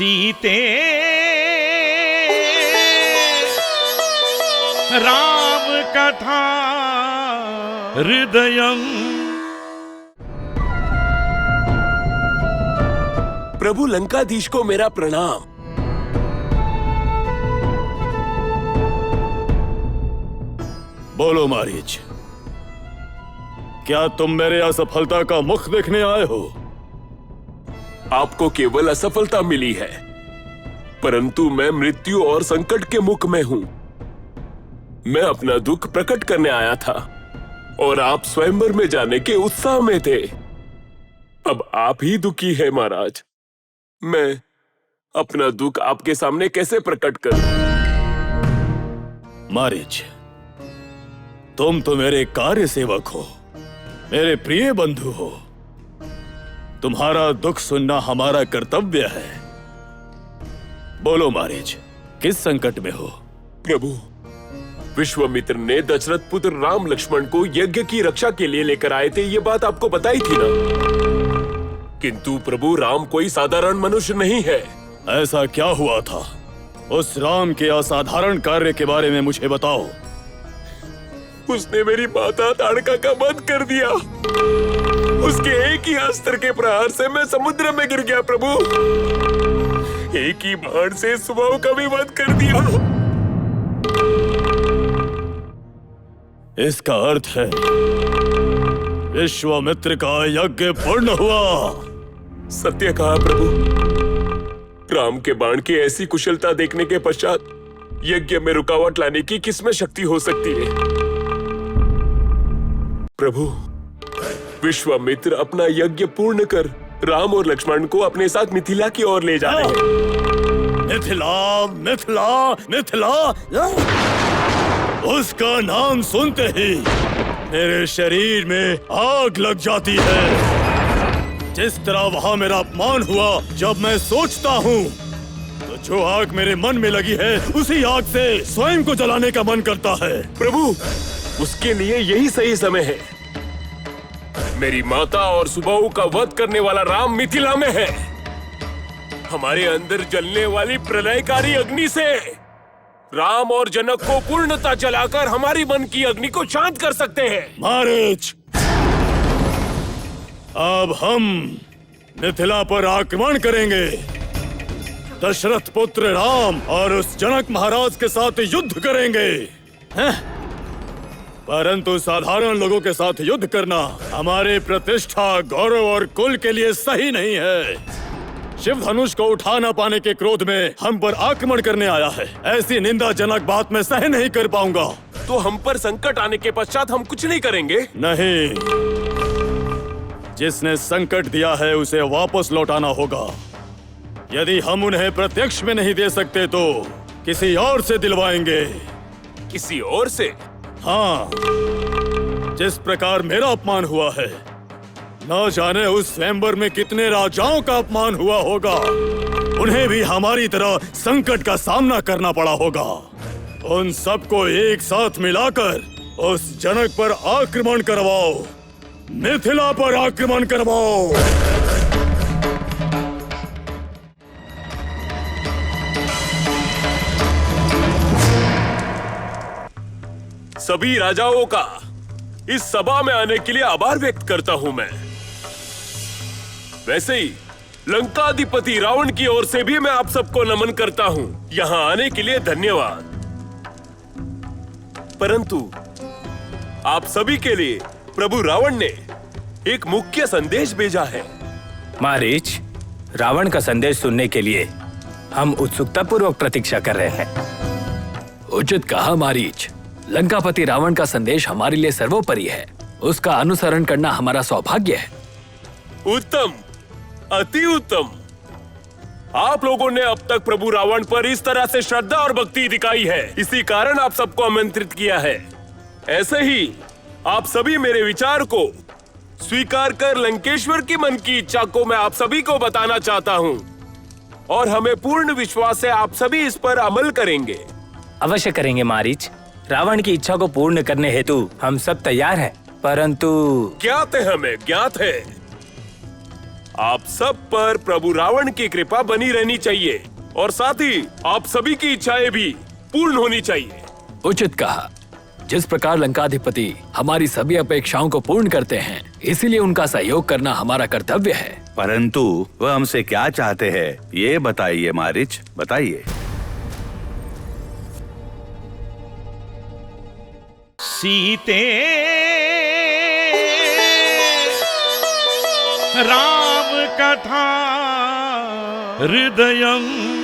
सीते राम कथा हृदयम्। प्रभु लंकाधीश को मेरा प्रणाम। बोलो मारीच, क्या तुम मेरे असफलता का मुख देखने आए हो? आपको केवल असफलता मिली है, परंतु मैं मृत्यु और संकट के मुख में हूं। मैं अपना दुख प्रकट करने आया था और आप स्वयंवर में जाने के उत्साह में थे। अब आप ही दुखी हैं महाराज। मैं अपना दुख आपके सामने कैसे प्रकट करूं? मारीच, तुम तो मेरे कार्य सेवक हो, मेरे प्रिय बंधु हो। तुम्हारा दुख सुनना हमारा कर्तव्य है। बोलो मारीच, किस संकट में हो? प्रभु, विश्वामित्र ने दशरथ पुत्र राम लक्ष्मण को यज्ञ की रक्षा के लिए लेकर आए थे, ये बात आपको बताई थी ना? किंतु प्रभु, राम कोई साधारण मनुष्य नहीं है। ऐसा क्या हुआ था? उस राम के असाधारण कार्य के बारे में मुझे बताओ। उसने मेरी माता ताड़का का वध कर दिया। उसके एक ही अस्त्र के प्रहार से मैं समुद्र में गिर गया प्रभु। एक ही बाण से सुबाहु का भी वध कर दिया। इसका अर्थ है विश्वामित्र का यज्ञ पूर्ण हुआ। सत्य कहा प्रभु। राम के बाण की ऐसी कुशलता देखने के पश्चात यज्ञ में रुकावट लाने की किसमें शक्ति हो सकती है? प्रभु, विश्वामित्र अपना यज्ञ पूर्ण कर राम और लक्ष्मण को अपने साथ मिथिला की ओर ले जा रहे हैं। मिथिला, मिथिला, मिथिला। उसका नाम सुनते ही मेरे शरीर में आग लग जाती है। जिस तरह वहां मेरा अपमान हुआ, जब मैं सोचता हूँ तो जो आग मेरे मन में लगी है, उसी आग से स्वयं को जलाने का मन करता है। प्रभु, उसके लिए यही सही समय है। मेरी माता और सुबाहु का वध करने वाला राम मिथिला में है। हमारे अंदर जलने वाली प्रलयकारी अग्नि से राम और जनक को पूर्णता जलाकर हमारी मन की अग्नि को शांत कर सकते हैं। मारीच, अब हम मिथिला पर आक्रमण करेंगे। दशरथ पुत्र राम और उस जनक महाराज के साथ युद्ध करेंगे। परंतु साधारण लोगों के साथ युद्ध करना हमारे प्रतिष्ठा, गौरव और कुल के लिए सही नहीं है। शिव धनुष को उठा न पाने के क्रोध में हम पर आक्रमण करने आया है। ऐसी निंदाजनक बात मैं सह नहीं कर पाऊंगा। तो हम पर संकट आने के पश्चात हम कुछ नहीं करेंगे? नहीं, जिसने संकट दिया है उसे वापस लौटाना होगा। यदि हम उन्हें प्रत्यक्ष में नहीं दे सकते तो किसी और से दिलवाएंगे। किसी और से? हाँ, जिस प्रकार मेरा अपमान हुआ है, न जाने उस स्वयंवर में कितने राजाओं का अपमान हुआ होगा। उन्हें भी हमारी तरह संकट का सामना करना पड़ा होगा। उन सबको एक साथ मिलाकर उस जनक पर आक्रमण करवाओ, मिथिला पर आक्रमण करवाओ। सभी राजाओं का इस सभा में आने के लिए आभार व्यक्त करता हूं मैं। वैसे ही लंकाधिपति रावण की ओर से भी मैं आप सबको नमन करता हूं। यहां आने के लिए धन्यवाद। परंतु आप सभी के लिए प्रभु रावण ने एक मुख्य संदेश भेजा है। मारीच, रावण का संदेश सुनने के लिए हम उत्सुकता पूर्वक प्रतीक्षा कर रहे हैं। उचित कहा मारीच। लंकापति रावण का संदेश हमारे लिए सर्वोपरि है। उसका अनुसरण करना हमारा सौभाग्य है। उत्तम, अति उत्तम। आप लोगों ने अब तक प्रभु रावण पर इस तरह से श्रद्धा और भक्ति दिखाई है, इसी कारण आप सबको आमंत्रित किया है। ऐसे ही आप सभी मेरे विचार को स्वीकार कर लंकेश्वर की मन की इच्छा को मैं आप सभी को बताना चाहता हूँ और हमें पूर्ण विश्वास है आप सभी इस पर अमल करेंगे। अवश्य करेंगे मारीच। रावण की इच्छा को पूर्ण करने हेतु हम सब तैयार हैं, परंतु ज्ञात है, हमें ज्ञात है आप सब पर प्रभु रावण की कृपा बनी रहनी चाहिए और साथ ही आप सभी की इच्छाएं भी पूर्ण होनी चाहिए। उचित कहा। जिस प्रकार लंकाधिपति हमारी सभी अपेक्षाओं को पूर्ण करते हैं, इसीलिए उनका सहयोग करना हमारा कर्तव्य है। परंतु वह हमसे क्या चाहते हैं, ये बताइए मारीच, बताइए। सीते राम कथा हृदयं